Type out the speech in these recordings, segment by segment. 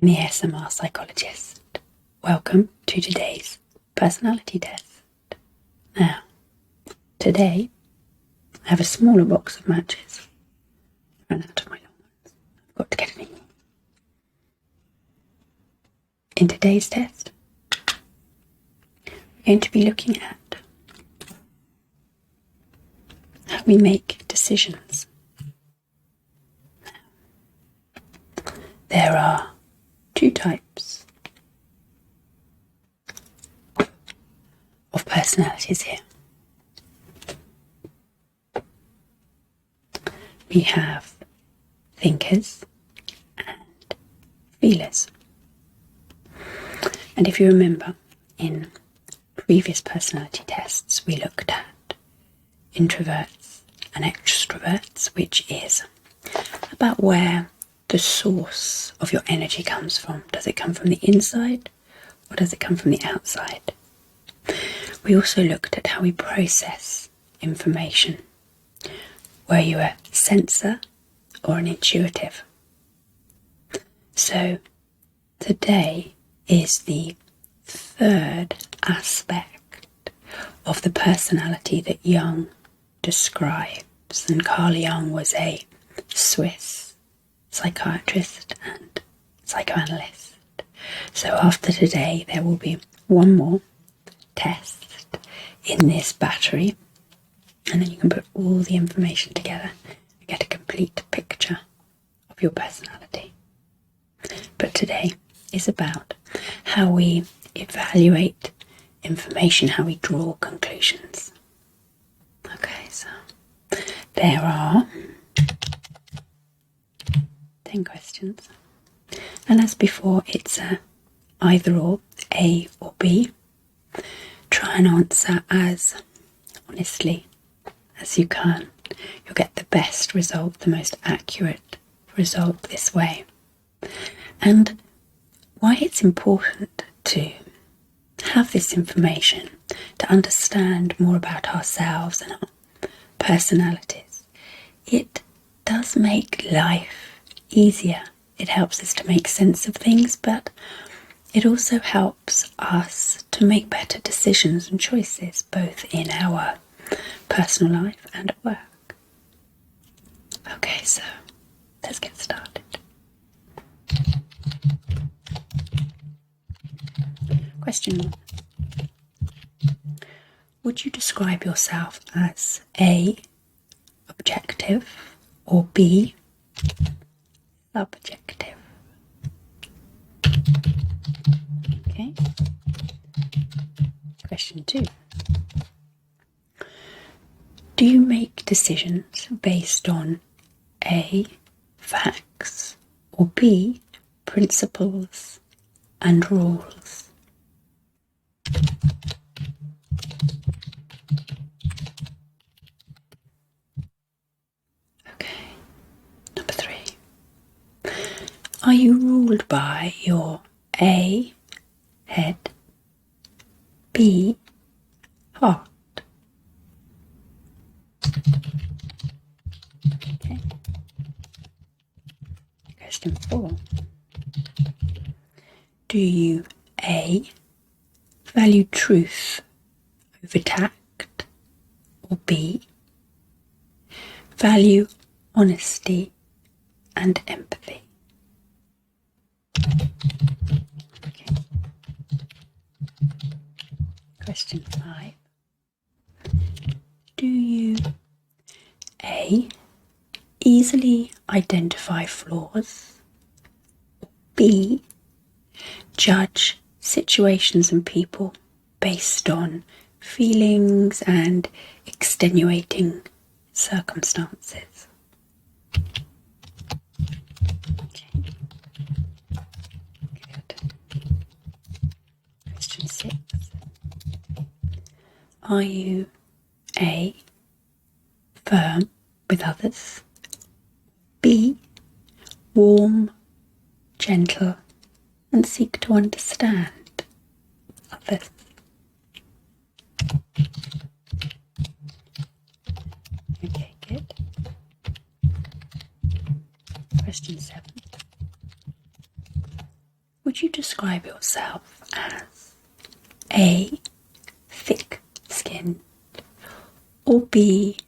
I'm the ASMR psychologist. Welcome to today's personality test. Now, today I have a smaller box of matches. I ran out of my long ones. I've got to get any more. In today's test, we're going to be looking at how we make decisions. There are two types of personalities here. We have thinkers and feelers. And if you remember, in previous personality tests, we looked at introverts and extroverts, which is about where the source of your energy comes from. Does it come from the inside or does it come from the outside? We also looked at how we process information. Were you a sensor or an intuitive? So today is the third aspect of the personality that Jung describes. And Carl Jung was a Swiss psychiatrist and psychoanalyst. So after today there will be one more test in this battery, and then you can put all the information together and get a complete picture of your personality. But today is about how we evaluate information, how we draw conclusions. Okay, so there are 10 questions, and as before, it's either or, A or B. Try and answer as honestly as you can. You'll get the best result, the most accurate result this way. And why it's important to have this information, to understand more about ourselves and our personalities, it does make life easier. It helps us to make sense of things, but it also helps us to make better decisions and choices, both in our personal life and at work. Okay, so let's get started. Question 1. Would you describe yourself as A, objective, or B, subjective? Okay. Question 2. Do you make decisions based on A, facts, or B, principles and rules? Okay. Number 3. Are you ruled by your A, head, B, heart? Okay. Question 4. Do you A, value truth over tact, or B, value honesty and empathy? Okay. Question 5. Do you A, easily identify flaws, or B, judge situations and people based on feelings and extenuating circumstances? Okay. Good. Question 6. Are you A, firm with others, B, warm, gentle, and seek to understand others? Okay, good. Question 7. would you describe yourself as A, thick-skinned, or B,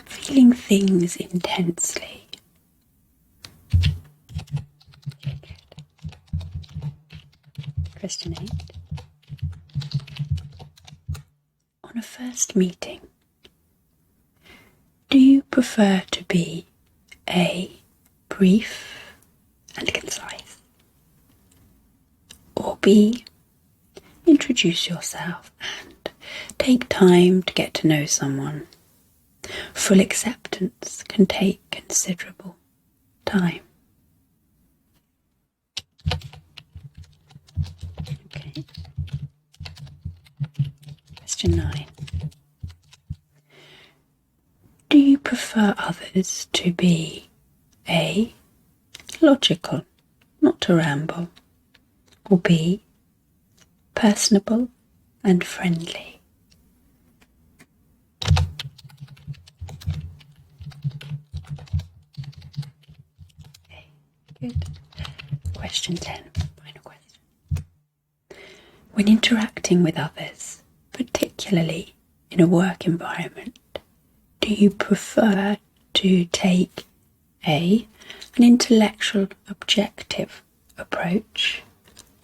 feeling things intensely? Question 8. On a first meeting, do you prefer to be A, brief and concise, or B, introduce yourself and take time to get to know someone? Full acceptance can take considerable time. Okay. Question 9. Do you prefer others to be A, logical, not to ramble, or B, personable and friendly? Okay, good. Question 10, final question. When interacting with others, particularly in a work environment, do you prefer to take A, an intellectual, objective approach,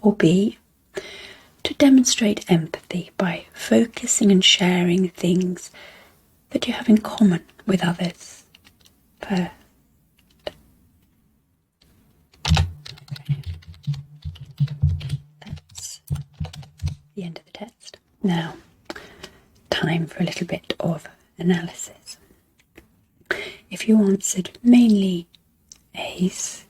or B, to demonstrate empathy by focusing and sharing things that you have in common with others first? Okay. That's the end of the test. Now, time for a little bit of analysis. If you answered mainly A's,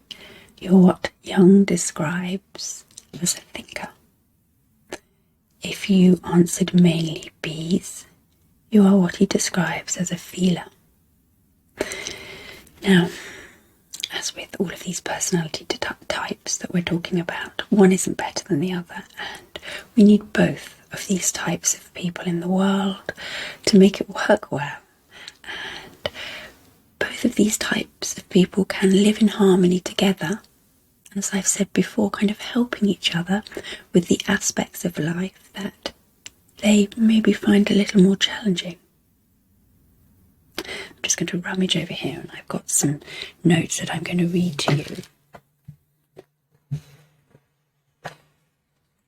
you're what Jung describes as a thinker. If you answered mainly B's, you are what he describes as a feeler. Now, as with all of these personality types that we're talking about, one isn't better than the other, and we need both of these types of people in the world to make it work well. And both of these types of people can live in harmony together, and as I've said before, kind of helping each other with the aspects of life that they maybe find a little more challenging. I'm just going to rummage over here, and I've got some notes that I'm going to read to you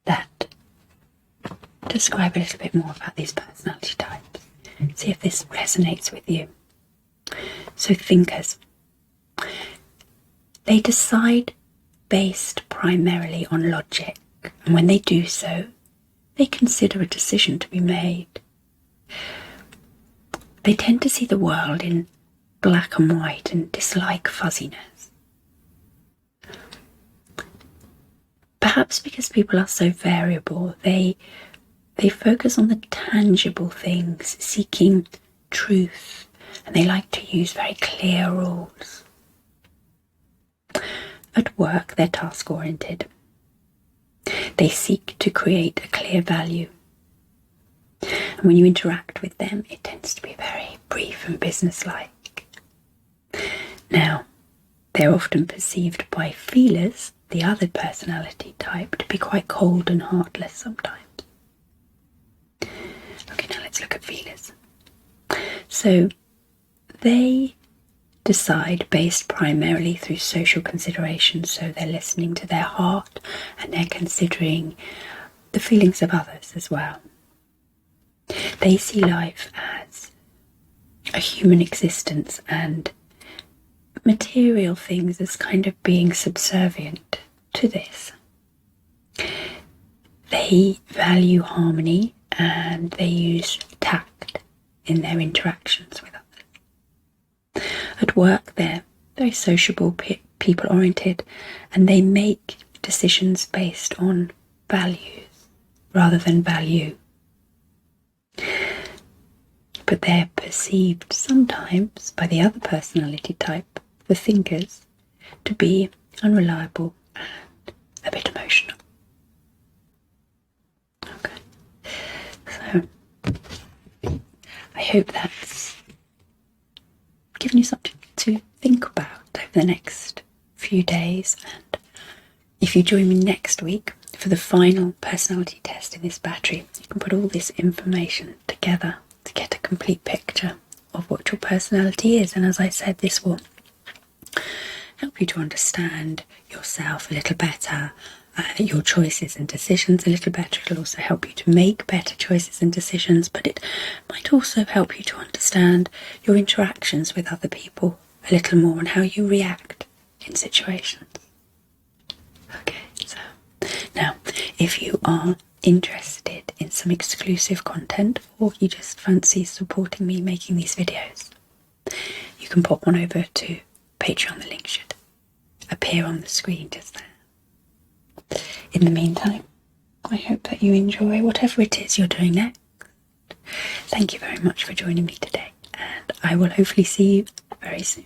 that describe a little bit more about these personality types. See if this resonates with you. So thinkers, they decide based primarily on logic, and when they do so, they consider a decision to be made. They tend to see the world in black and white and dislike fuzziness. Perhaps because people are so variable, they focus on the tangible things, seeking truth, and they like to use very clear rules. At work, they're task-oriented. They seek to create a clear value. And when you interact with them, it tends to be very brief and businesslike. Now, they're often perceived by feelers, the other personality type, to be quite cold and heartless sometimes. Okay, now let's look at feelers. So, they decide based primarily through social considerations, so they're listening to their heart and they're considering the feelings of others as well. They see life as a human existence and material things as kind of being subservient to this. They value harmony and they use tact in their interactions with others. At work, they're very sociable, people-oriented, and they make decisions based on values rather than value. But they're perceived sometimes by the other personality type, the thinkers, to be unreliable and a bit emotional. Okay, so I hope that's given you something to think about over the next few days, and if you join me next week for the final personality test in this battery, you can put all this information together to get a complete picture of what your personality is. And as I said, this will help you to understand yourself a little better, your choices and decisions a little better. It'll also help you to make better choices and decisions, but it might also help you to understand your interactions with other people a little more and how you react in situations. Okay, so now if you are interested in some exclusive content, or you just fancy supporting me making these videos, you can pop on over to Patreon. The link should appear on the screen just there. In the meantime, I hope that you enjoy whatever it is you're doing next. Thank you very much for joining me today, and I will hopefully see you very soon.